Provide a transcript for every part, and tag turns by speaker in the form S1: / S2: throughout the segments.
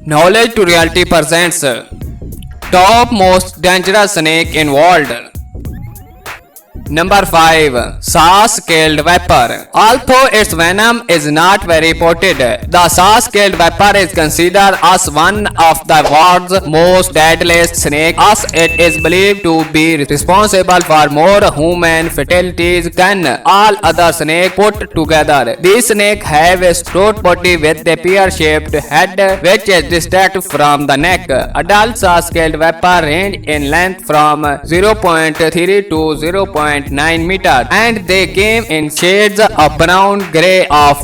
S1: Knowledge to Reality presents top most dangerous snake in world. Number 5. Saw-scaled viper. Although its venom is not very potent, the saw-scaled viper is considered as one of the world's most deadliest snakes, as it is believed to be responsible for more human fatalities than all other snakes put together. These snakes have a short body with a pear-shaped head which is distinct from the neck. Adult saw-scaled viper range in length from 0.3 to 0.9 meters, and they came in shades of brown, grey, or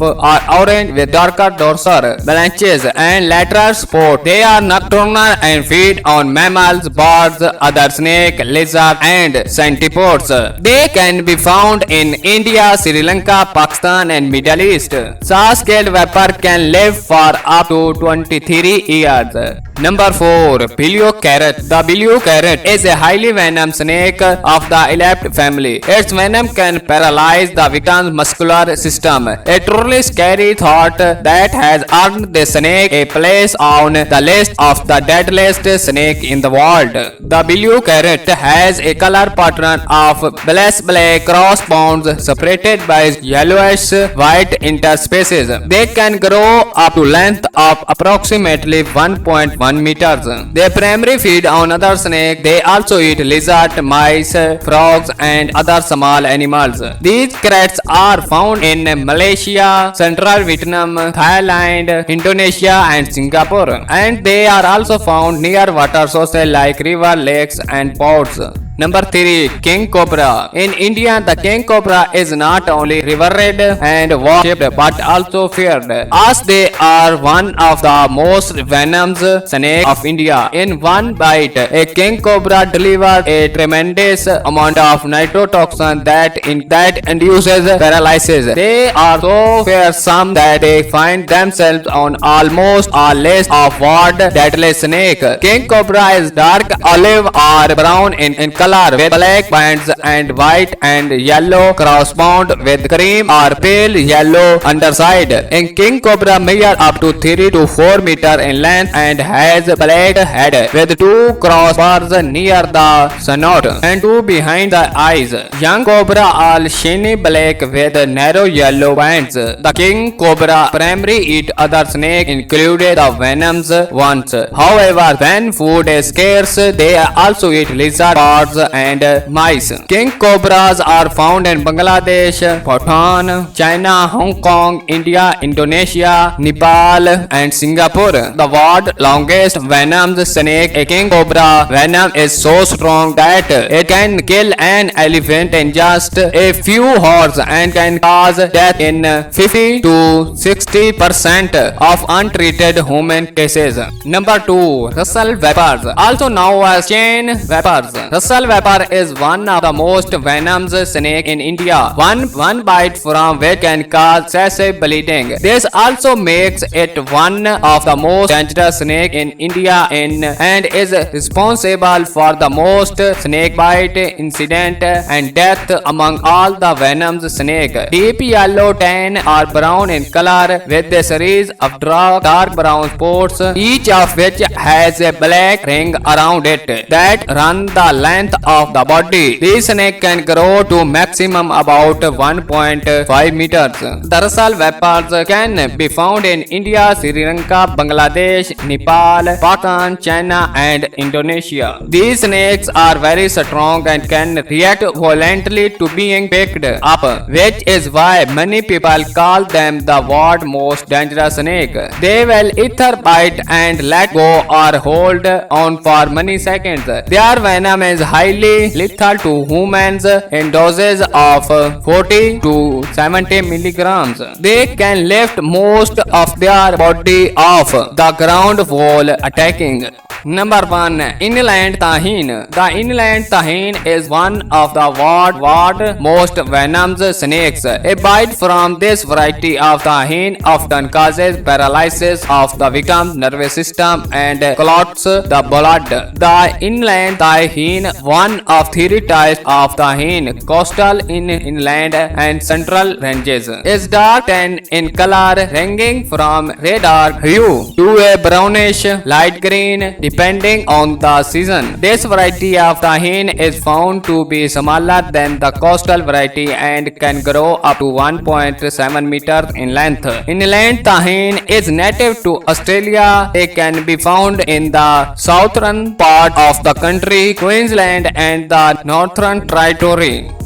S1: orange with darker dorsal branches and lateral spot. They are nocturnal and feed on mammals, birds, other snakes, lizards, and centipedes. They can be found in India, Sri Lanka, Pakistan, and Middle East. Saw-scaled viper can live for up to 23 years. Number 4. Blue carrot. The blue carrot is a highly venomous snake of the Elapt family. Its venom can paralyze the victim's muscular system. A truly scary thought that has earned the snake a place on the list of the deadliest snake in the world. The blue carrot has a color pattern of black cross bands separated by yellowish white interspaces. They can grow up to length of approximately 1.1 meters. They primarily feed on other snakes. They also eat lizards, mice, frogs, and other small animals. These carrots are found in Malaysia, Central Vietnam, Thailand, Indonesia, and Singapore. And they are also found near water sources like river, lakes, and ponds. Number 3. King Cobra. In India, the king cobra is not only revered and worshipped but also feared, as they are one of the most venomous snakes of India. In one bite, a king cobra delivers a tremendous amount of nitrotoxin that induces paralysis. They are so fearsome that they find themselves on almost a list of world deadliest snake. King cobra is dark olive or brown in color with black bands and white and yellow crossbound with cream or pale yellow underside. A king cobra measures up to 3 to 4 meters in length and has black head with 2 crossbars near the snout and 2 behind the eyes. Young cobra are shiny black with narrow yellow bands. The king cobra primarily eat other snakes, including the venomous ones. However, when food is scarce, they also eat lizards, birds, and mice. King cobras are found in Bangladesh, Bhutan, China, Hong Kong, India, Indonesia, Nepal, and Singapore. The world's longest venomous snake, a king cobra venom is so strong that it can kill an elephant in just a few hours and can cause death in 50 to 60% of untreated human cases. Number 2. Russell vipers, also known as chain vipers. Russell viper is one of the most venomous snakes in India. One bite from which can cause excessive bleeding. This also makes it one of the most dangerous snakes in India and is responsible for the most snake bite incident and death among all the venomous snakes. Deep yellow, tan, or brown in color with a series of dark brown spots, each of which has a black ring around it that run the length of the body. This snake can grow to maximum about 1.5 meters. The Russell vipers can be found in India, Sri Lanka, Bangladesh, Nepal, Pakistan, China, and Indonesia. These snakes are very strong and can react violently to being picked up, which is why many people call them the world's most dangerous snake. They will either bite and let go or hold on for many seconds. Their venom is highly lethal to humans in doses of 40 to 70 milligrams. They can lift most of their body off the ground while attacking. Number 1. Inland Tahin. The inland tahin is one of the world's most venomous snakes. A bite from this variety of tahin often causes paralysis of the victim's nervous system and clots the blood. The inland tahin, one of three types of tahin, coastal, inland and central ranges, is dark tan in color, ranging from red dark hue to a brownish light green depending on the season. This variety of tahin is found to be smaller than the coastal variety and can grow up to 1.7 meters in length. Inland tahin is native to Australia. They can be found in the southern part of the country, Queensland and the Northern Territory.